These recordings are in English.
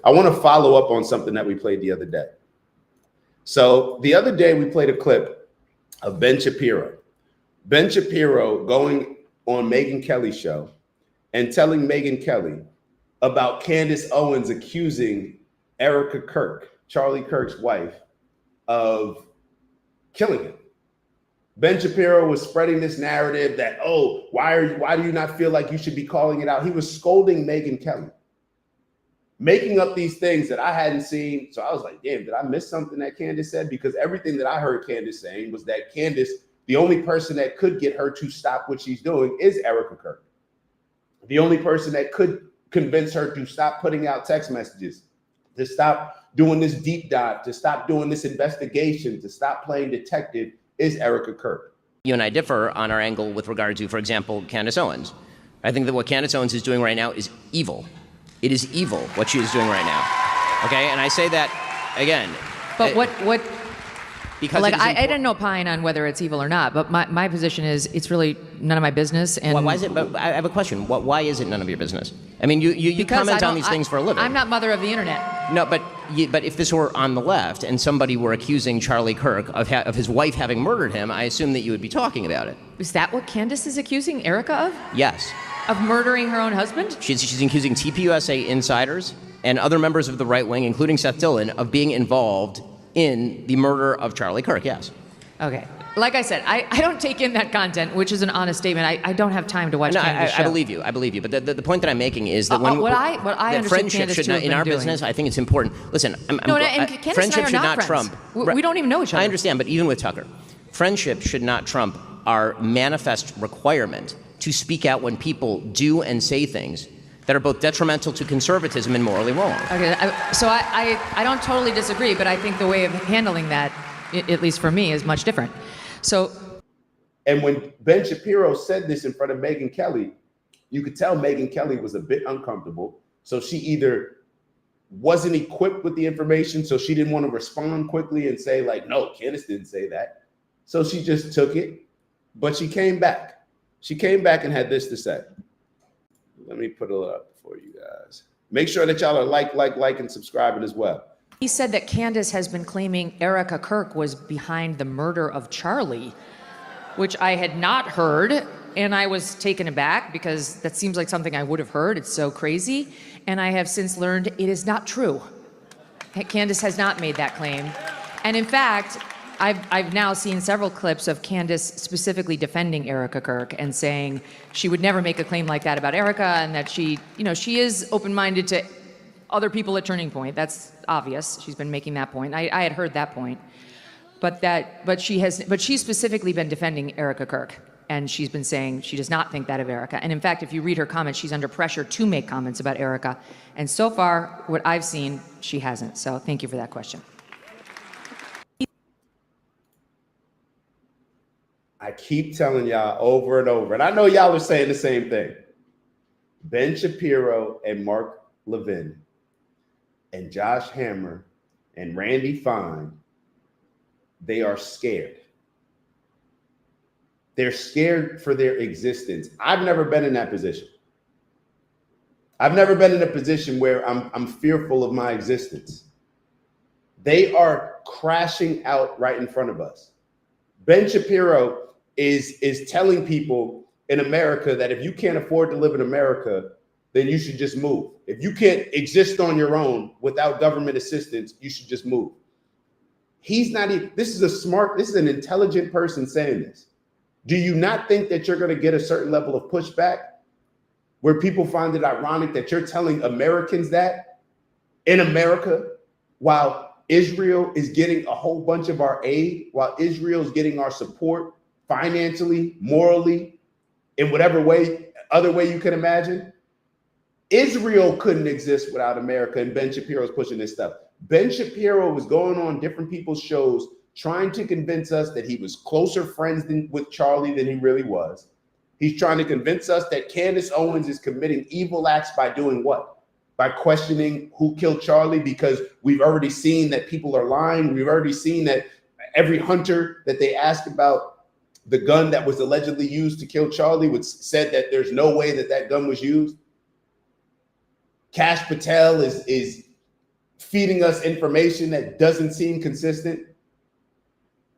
I want to follow up on something that we played the other day. So the other day we played a clip of Ben Shapiro. Ben Shapiro going on Megyn Kelly's show and telling Megyn Kelly about Candace Owens accusing Erica Kirk, Charlie Kirk's wife, of killing him. Ben Shapiro was spreading this narrative that, oh, why do you not feel like you should be calling it out? He was scolding Megyn Kelly, making up these things that I hadn't seen. So I was like, damn, did I miss something that Candace said? Because everything that I heard Candace saying was that Candace, the only person that could get her to stop what she's doing is Erica Kirk. The only person that could convince her to stop putting out text messages, to stop doing this deep dive, to stop doing this investigation, to stop playing detective is Erica Kirk. You and I differ on our angle with regard to, for example, Candace Owens. I think that what Candace Owens is doing right now is evil. It is evil what she is doing right now. Okay, and I say that again. But what? Because like I didn't opine on whether it's evil or not. But my position is it's really none of my business. And why is it? But I have a question. Why is it none of your business? I mean, you comment on these things for a living. I'm not mother of the internet. No, but if this were on the left and somebody were accusing Charlie Kirk of his wife having murdered him, I assume that you would be talking about it. Is that what Candace is accusing Erica of? Yes. Of murdering her own husband? She's accusing TPUSA insiders and other members of the right wing, including Seth Dillon, of being involved in the murder of Charlie Kirk, yes. Okay. Like I said, I don't take in that content, which is an honest statement. I don't have time to watch Candace's show. I believe you. But the point that I'm making is that what I understand friendship Candace should not, in our business, I think it's important. Listen, friendship should not trump. We don't even know each other. I understand, but even with Tucker, friendship should not trump our manifest requirement to speak out when people do and say things that are both detrimental to conservatism and morally wrong. Okay, so I don't totally disagree, but I think the way of handling that, at least for me, is much different. So, and when Ben Shapiro said this in front of Megyn Kelly, you could tell Megyn Kelly was a bit uncomfortable. So she either wasn't equipped with the information, so she didn't want to respond quickly and say like, no, Candace didn't say that. So she just took it, but she came back. She came back and had this to say. Let me put it up for you guys. Make sure that y'all are like, and subscribing as well. He said that Candace has been claiming Erica Kirk was behind the murder of Charlie, which I had not heard, and I was taken aback because that seems like something I would have heard. It's so crazy, and I have since learned it is not true. Candace has not made that claim, and in fact, I've now seen several clips of Candace specifically defending Erica Kirk and saying she would never make a claim like that about Erica, and that she is open-minded to other people at Turning Point. That's obvious. She's been making that point. I had heard that point, but she's specifically been defending Erica Kirk, and she's been saying she does not think that of Erica. And in fact, if you read her comments, she's under pressure to make comments about Erica. And so far, what I've seen, she hasn't. So thank you for that question. I keep telling y'all over and over, and I know y'all are saying the same thing. Ben Shapiro and Mark Levin and Josh Hammer and Randy Fine, they are scared. They're scared for their existence. I've never been in that position. I've never been in a position where I'm fearful of my existence. They are crashing out right in front of us. Ben Shapiro is telling people in America that if you can't afford to live in America, then you should just move. If you can't exist on your own without government assistance, you should just move. He's not even, this is an intelligent person saying this. Do you not think that you're going to get a certain level of pushback where people find it ironic that you're telling Americans that in America while Israel is getting a whole bunch of our aid, while Israel is getting our support financially, morally, in whatever way, other way you can imagine? Israel couldn't exist without America, and Ben Shapiro's pushing this stuff. Ben Shapiro was going on different people's shows trying to convince us that he was closer friends with Charlie than he really was. He's trying to convince us that Candace Owens is committing evil acts by doing what? By questioning who killed Charlie, because we've already seen that people are lying. We've already seen that every hunter that they asked about the gun that was allegedly used to kill Charlie said that there's no way that gun was used. Kash Patel is feeding us information that doesn't seem consistent.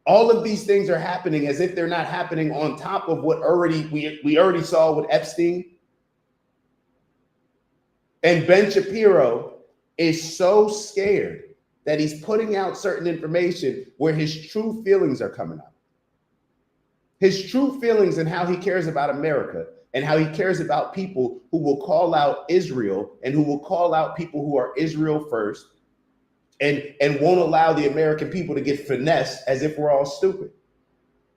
All of these things are happening as if they're not happening on top of what we already saw with Epstein. And Ben Shapiro is so scared that he's putting out certain information where his true feelings are coming out. His true feelings and how he cares about America and how he cares about people who will call out Israel and who will call out people who are Israel first and won't allow the American people to get finessed as if we're all stupid.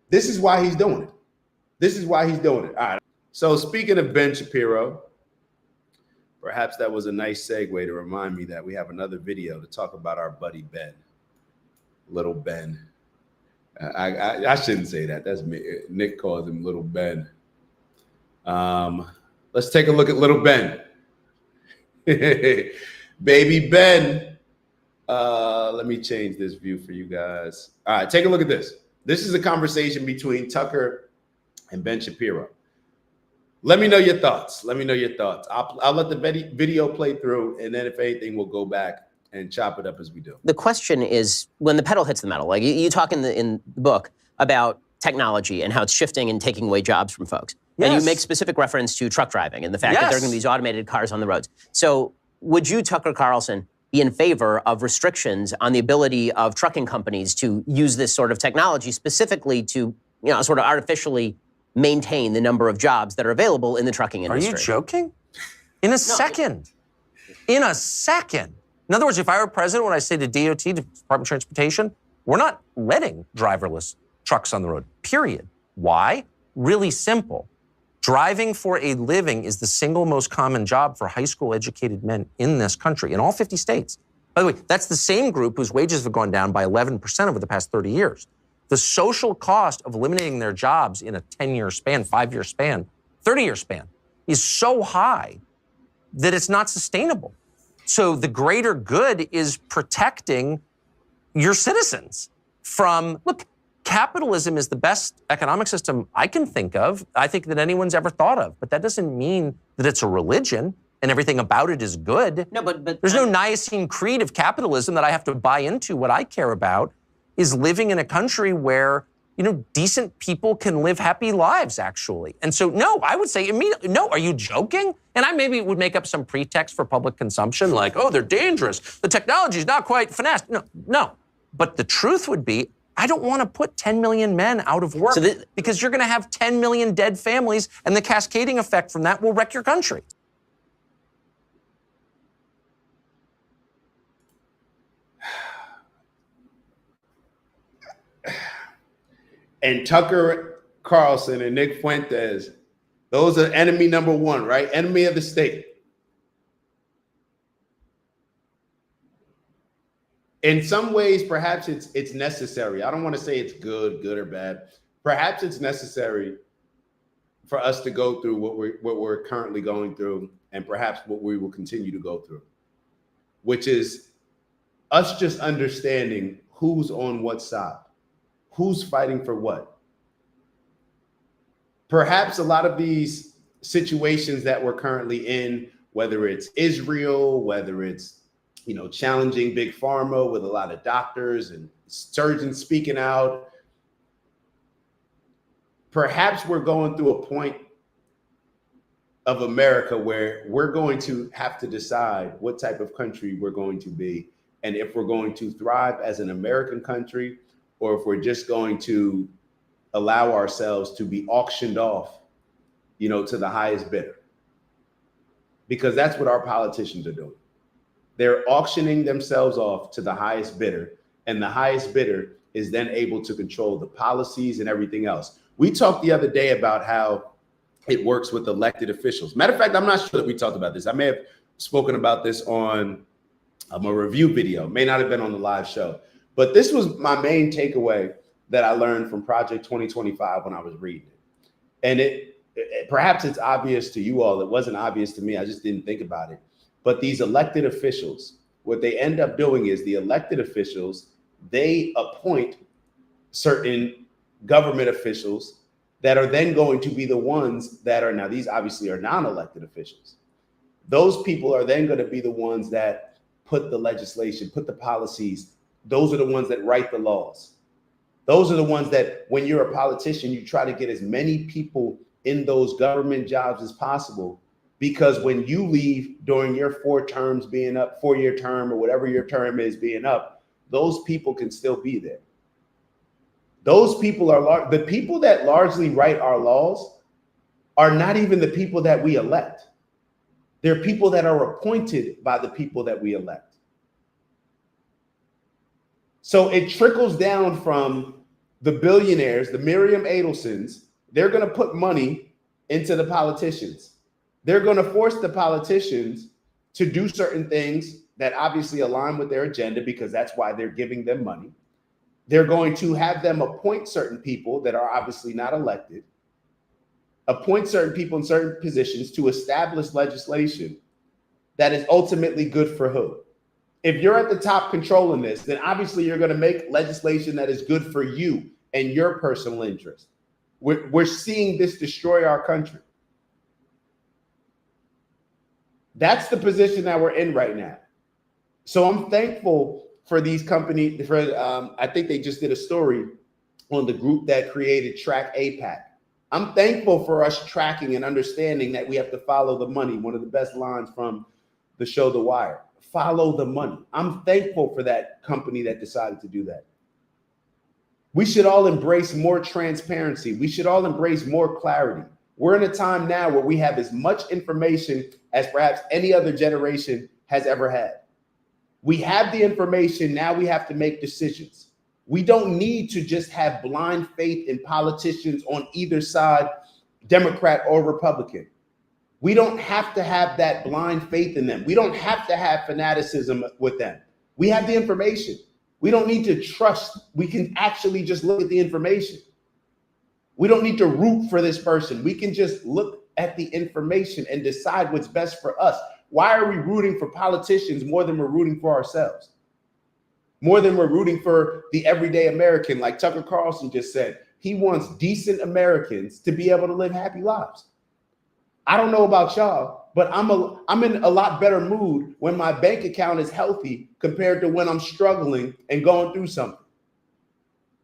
This is why he's doing it. This is why he's doing it. All right. So speaking of Ben Shapiro, perhaps that was a nice segue to remind me that we have another video to talk about our buddy Ben, little Ben. I shouldn't say that. That's me. Nick calls him little Ben. Let's take a look at little Ben. Baby Ben. Let me change this view for you guys. All right, take a look at this. This is a conversation between Tucker and Ben Shapiro. Let me know your thoughts. Let me know your thoughts. I'll let the video play through, and then if anything, we'll go back and chop it up as we do. The question is, when the pedal hits the metal, like you talk in the book about technology and how it's shifting and taking away jobs from folks. Yes. And you make specific reference to truck driving and the fact that there are going to be these automated cars on the roads. So would you, Tucker Carlson, be in favor of restrictions on the ability of trucking companies to use this sort of technology specifically to, sort of artificially maintain the number of jobs that are available in the trucking industry? Are you joking? In a second. In a second. In other words, if I were president, when I say to DOT, to Department of Transportation, we're not letting driverless trucks on the road, period. Why? Really simple. Driving for a living is the single most common job for high school educated men in this country, in all 50 states. By the way, that's the same group whose wages have gone down by 11% over the past 30 years. The social cost of eliminating their jobs in a 10-year span, 5-year span, 30-year span is so high that it's not sustainable. So the greater good is protecting your citizens from, look, capitalism is the best economic system I can think of, I think that anyone's ever thought of. But that doesn't mean that it's a religion and everything about it is good. No, but there's no Nicene Creed of capitalism that I have to buy into. What I care about is living in a country where, decent people can live happy lives, actually. And so, no, I would say immediately, no, are you joking? And I maybe would make up some pretext for public consumption, like, oh, they're dangerous. The technology is not quite finessed. No. But the truth would be, I don't want to put 10 million men out of work because you're going to have 10 million dead families, and the cascading effect from that will wreck your country. And Tucker Carlson and Nick Fuentes, those are enemy number one, right? Enemy of the state. In some ways, perhaps it's necessary. I don't want to say it's good or bad. Perhaps it's necessary for us to go through what we're currently going through, and perhaps what we will continue to go through, which is us just understanding who's on what side, who's fighting for what. Perhaps a lot of these situations that we're currently in, whether it's Israel, whether it's challenging big pharma with a lot of doctors and surgeons speaking out. Perhaps we're going through a point of America where we're going to have to decide what type of country we're going to be, and if we're going to thrive as an American country, or if we're just going to allow ourselves to be auctioned off, to the highest bidder. Because that's what our politicians are doing. They're auctioning themselves off to the highest bidder, and the highest bidder is then able to control the policies and everything else. We talked the other day about how it works with elected officials. Matter of fact, I'm not sure that we talked about this. I may have spoken about this on a review video, may not have been on the live show, but this was my main takeaway that I learned from Project 2025 when I was reading it. And perhaps it's obvious to you all. It wasn't obvious to me. I just didn't think about it. But these elected officials, what they end up doing is the elected officials, they appoint certain government officials that are then going to be the ones that are, now these obviously are non-elected officials. Those people are then going to be the ones that put the legislation, put the policies. Those are the ones that write the laws. Those are the ones that when you're a politician, you try to get as many people in those government jobs as possible. Because when you leave during your 4 terms being up, 4-year term or whatever your term is being up, those people can still be there. Those people are the people that largely write our laws are not even the people that we elect. They're people that are appointed by the people that we elect. So it trickles down from the billionaires, the Miriam Adelsons. They're going to put money into the politicians. They're going to force the politicians to do certain things that obviously align with their agenda because that's why they're giving them money. They're going to have them appoint certain people that are obviously not elected, appoint certain people in certain positions to establish legislation that is ultimately good for who? If you're at the top controlling this, then obviously you're going to make legislation that is good for you and your personal interest. We're seeing this destroy our country. That's the position that we're in right now. So I'm thankful for these companies. I think they just did a story on the group that created Track APAC. I'm thankful for us tracking and understanding that we have to follow the money. One of the best lines from the show The Wire. Follow the money. I'm thankful for that company that decided to do that. We should all embrace more transparency. We should all embrace more clarity. We're in a time now where we have as much information as perhaps any other generation has ever had. We have the information. Now we have to make decisions. We don't need to just have blind faith in politicians on either side, Democrat or Republican. We don't have to have that blind faith in them. We don't have to have fanaticism with them. We have the information. We don't need to trust. We can actually just look at the information. We don't need to root for this person. We can just look at the information and decide what's best for us. Why are we rooting for politicians more than we're rooting for ourselves? More than we're rooting for the everyday American, like Tucker Carlson just said. He wants decent Americans to be able to live happy lives. I don't know about y'all, but I'm in a lot better mood when my bank account is healthy compared to when I'm struggling and going through something.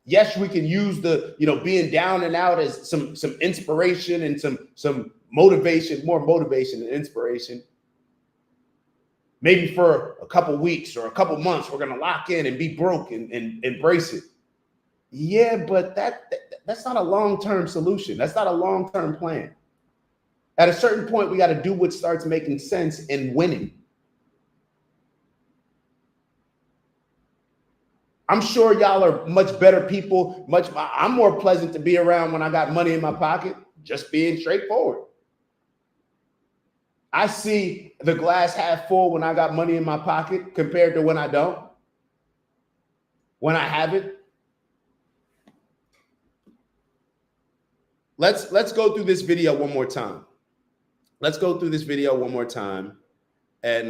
Yes, we can use the, being down and out as some inspiration and some motivation, more motivation and inspiration. Maybe for a couple weeks or a couple months, we're going to lock in and be broke and embrace it. Yeah, but that's not a long-term solution. That's not a long-term plan. At a certain point, we got to do what starts making sense and winning. I'm sure y'all are much better people. I'm more pleasant to be around when I got money in my pocket, just being straightforward. I see the glass half full when I got money in my pocket compared to when I don't, when I haven't. Let's go through this video one more time. Let's go through this video one more time and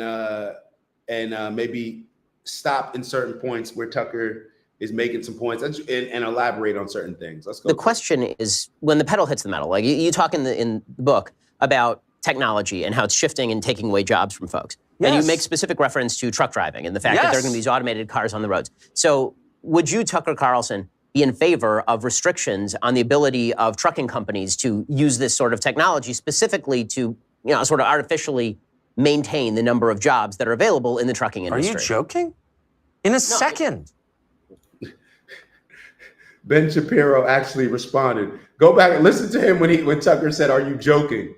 maybe stop in certain points where Tucker is making some points and elaborate on certain things. Let's go. The question is, when the pedal hits the metal, like you talk in the book about technology and how it's shifting and taking away jobs from folks. Yes. And you make specific reference to truck driving and the fact that there are going to be these automated cars on the roads. So would you, Tucker Carlson, be in favor of restrictions on the ability of trucking companies to use this sort of technology specifically to, sort of artificially maintain the number of jobs that are available in the trucking industry? Are you joking? In a second. Ben Shapiro actually responded. Go back and listen to him when Tucker said, "Are you joking?"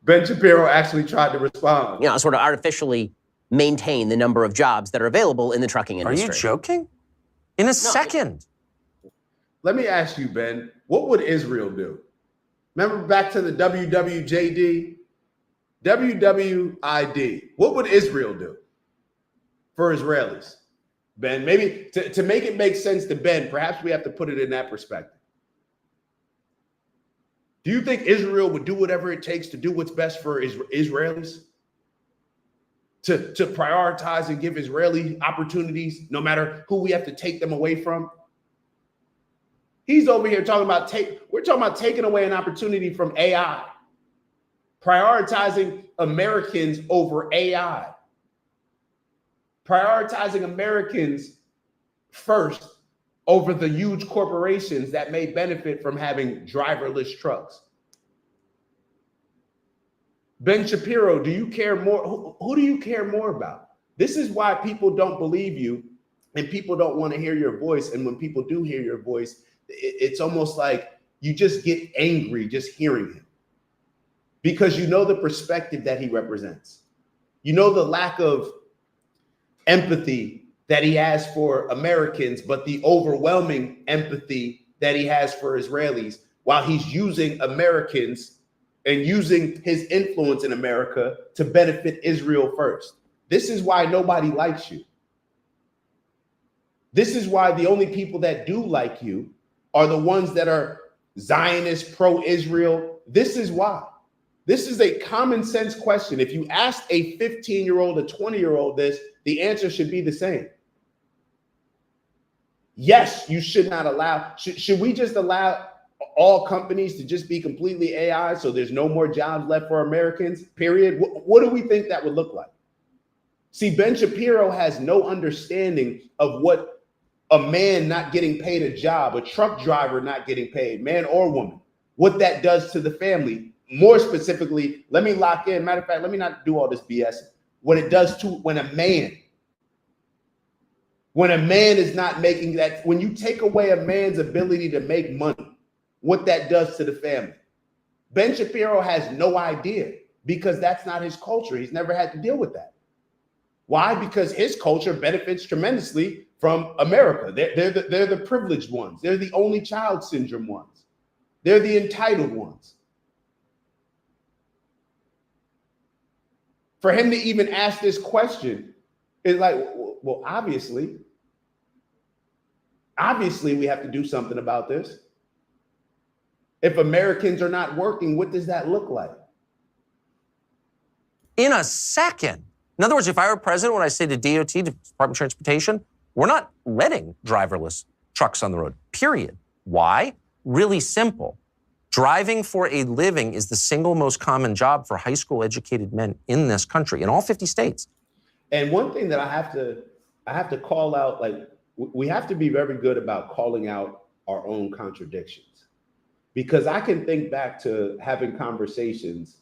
Ben Shapiro actually tried to respond. Sort of artificially maintain the number of jobs that are available in the trucking industry. Are you joking? In a second. Let me ask you, Ben, what would Israel do? Remember back to the WWJD? WWID. What would Israel do for Israelis? Ben, maybe to make it make sense to Ben, perhaps we have to put it in that perspective. Do you think Israel would do whatever it takes to do what's best for Israelis? To prioritize and give Israeli opportunities, no matter who we have to take them away from? He's over here talking about we're talking about taking away an opportunity from AI, prioritizing Americans over AI, prioritizing Americans first over the huge corporations that may benefit from having driverless trucks. Ben Shapiro, do you care more? Who do you care more about? This is why people don't believe you and people don't want to hear your voice. And when people do hear your voice, it's almost like you just get angry just hearing him because you know the perspective that he represents. You know the lack of empathy that he has for Americans, but the overwhelming empathy that he has for Israelis while he's using Americans and using his influence in America to benefit Israel first. This is why nobody likes you. This is why the only people that do like you are the ones that are Zionist, pro-Israel. This is why. This is a common sense question. If you ask a 15-year-old, a 20-year-old this, the answer should be the same. Yes, you should not allow, should we just allow all companies to just be completely AI so there's no more jobs left for Americans, period? What do we think that would look like? See, Ben Shapiro has no understanding of what a man not getting paid a job, a truck driver not getting paid, man or woman, what that does to the family. More specifically, let me lock in. Matter of fact, let me not do all this BS. What it does to when a man is not making that, when you take away a man's ability to make money, what that does to the family. Ben Shapiro has no idea because that's not his culture. He's never had to deal with that. Why? Because his culture benefits tremendously from America. They're the privileged ones. They're the only child syndrome ones. They're the entitled ones. For him to even ask this question is like, well, obviously we have to do something about this. If Americans are not working, what does that look like? In a second. In other words, if I were president, when I say to DOT, to Department of Transportation, we're not letting driverless trucks on the road, period. Why? Really simple. Driving for a living is the single most common job for high school educated men in this country, in all 50 states. And one thing that I have to call out, like we have to be very good about calling out our own contradictions, because I can think back to having conversations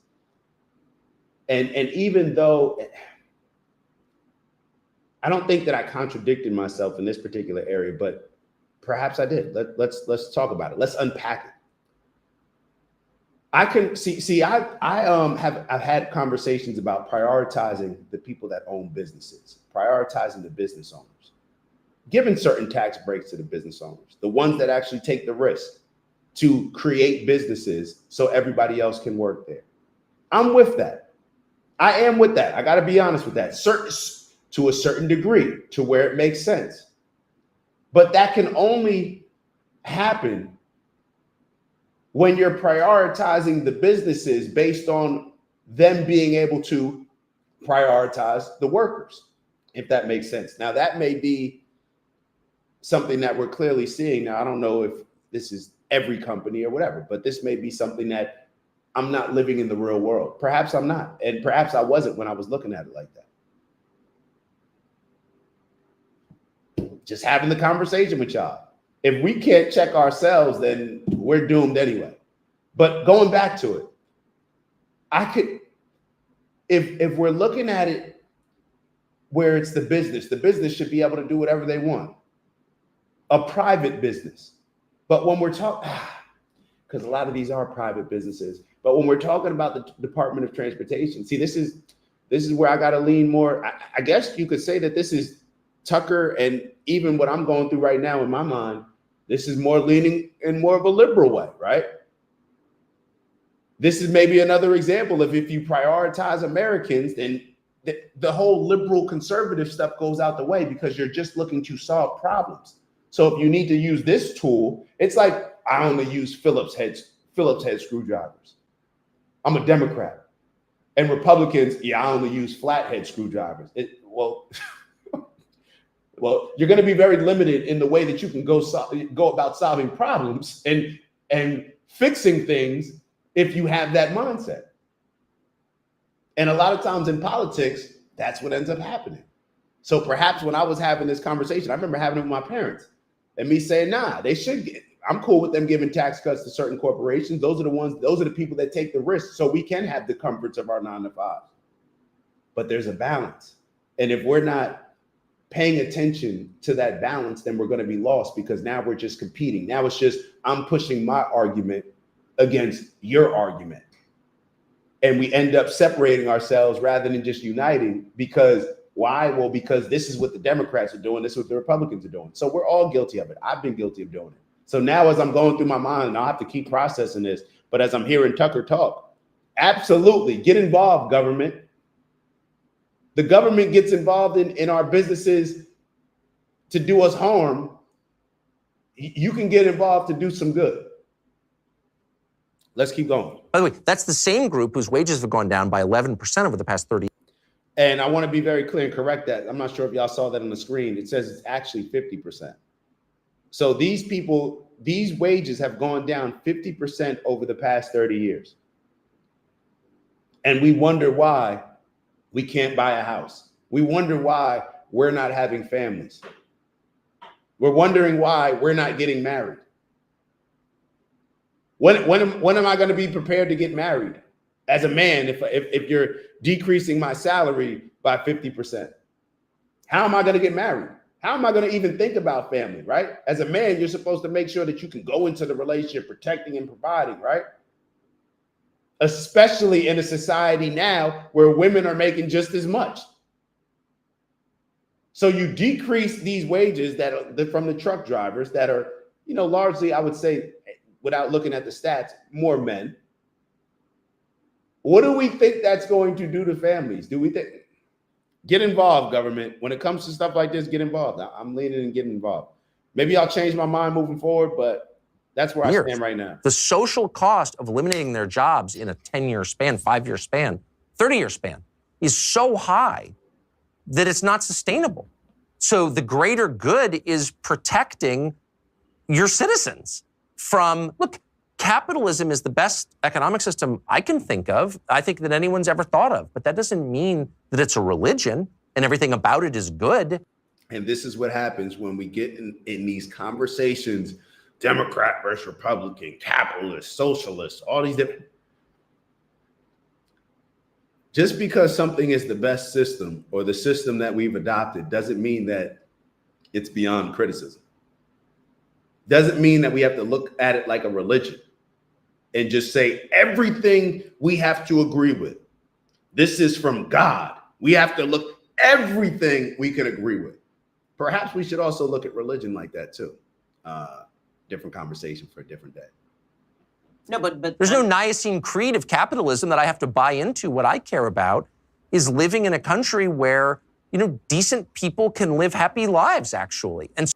and even though I don't think that I contradicted myself in this particular area, but perhaps I did. Let's talk about it. Let's unpack it. I can see. I've had conversations about prioritizing the people that own businesses, prioritizing the business owners, giving certain tax breaks to the business owners, the ones that actually take the risk to create businesses so everybody else can work there. I'm with that. I am with that. I got to be honest with that. To a certain degree, to where it makes sense, but that can only happen when you're prioritizing the businesses based on them being able to prioritize the workers, if that makes sense. Now, that may be something that we're clearly seeing. Now, I don't know if this is every company or whatever, but this may be something that I'm not living in the real world. Perhaps I'm not, and perhaps I wasn't when I was looking at it like that. Just having the conversation with y'all. If we can't check ourselves, then we're doomed anyway. But going back to it, I could, if we're looking at it where it's the business should be able to do whatever they want. A private business. But when we're talking, because a lot of these are private businesses, but when we're talking about the Department of Transportation, see, this is where I got to lean more. I guess you could say that this is Tucker, and even what I'm going through right now in my mind, this is more leaning in more of a liberal way, right? This is maybe another example of if you prioritize Americans, then the whole liberal conservative stuff goes out the way because you're just looking to solve problems. So if you need to use this tool, it's like I only use Phillips head screwdrivers. I'm a Democrat. And Republicans, yeah, I only use flathead screwdrivers. Well, you're going to be very limited in the way that you can go about solving problems and fixing things if you have that mindset. And a lot of times in politics, that's what ends up happening. So perhaps when I was having this conversation, I remember having it with my parents and me saying, nah, they should get, I'm cool with them giving tax cuts to certain corporations. Those are the people that take the risk so we can have the comforts of our 9 to 5. But there's a balance. And if we're not paying attention to that balance, then we're going to be lost, because now we're just competing. Now it's just, I'm pushing my argument against your argument. And we end up separating ourselves rather than just uniting. Because why? Well, because this is what the Democrats are doing. This is what the Republicans are doing. So we're all guilty of it. I've been guilty of doing it. So now as I'm going through my mind, and I'll have to keep processing this, but as I'm hearing Tucker talk, absolutely get involved, government. The government gets involved in our businesses to do us harm. You can get involved to do some good. Let's keep going. By the way, that's the same group whose wages have gone down by 11% over the past 30 years. And I want to be very clear and correct that. I'm not sure if y'all saw that on the screen. It says it's actually 50%. So these people, these wages have gone down 50% over the past 30 years. And we wonder why we can't buy a house. We wonder why we're not having families. We're wondering why we're not getting married. When am I going to be prepared to get married as a man if you're decreasing my salary by 50%? How am I going to get married? How am I going to even think about family, right? As a man, you're supposed to make sure that you can go into the relationship protecting and providing, right? Especially in a society now where women are making just as much. So you decrease these wages that are from the truck drivers that are, largely, I would say, without looking at the stats, more men. What do we think that's going to do to families? Do we think? Get involved, government. When it comes to stuff like this, get involved. I'm leaning and getting involved. Maybe I'll change my mind moving forward, but that's where I stand right now. The social cost of eliminating their jobs in a 10-year span, 5-year span, 30-year span is so high that it's not sustainable. So the greater good is protecting your citizens from, look, capitalism is the best economic system I can think of, I think that anyone's ever thought of, but that doesn't mean that it's a religion and everything about it is good. And this is what happens when we get in these conversations, Democrat versus Republican, capitalist, socialist, all these different. Just because something is the best system or the system that we've adopted doesn't mean that it's beyond criticism. Doesn't mean that we have to look at it like a religion and just say everything we have to agree with. This is from God. We have to look everything we can agree with. Perhaps we should also look at religion like that too. Different conversation for a different day. No, but there's no Nicene Creed of capitalism that I have to buy into. What I care about is living in a country where, decent people can live happy lives, actually. And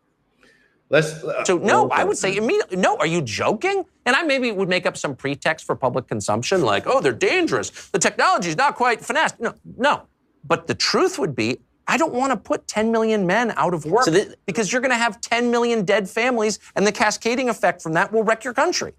I would say immediately, no, are you joking? And I maybe would make up some pretext for public consumption, like, oh, they're dangerous. The technology is not quite finessed. No. But the truth would be, I don't want to put 10 million men out of work because you're going to have 10 million dead families, and the cascading effect from that will wreck your country.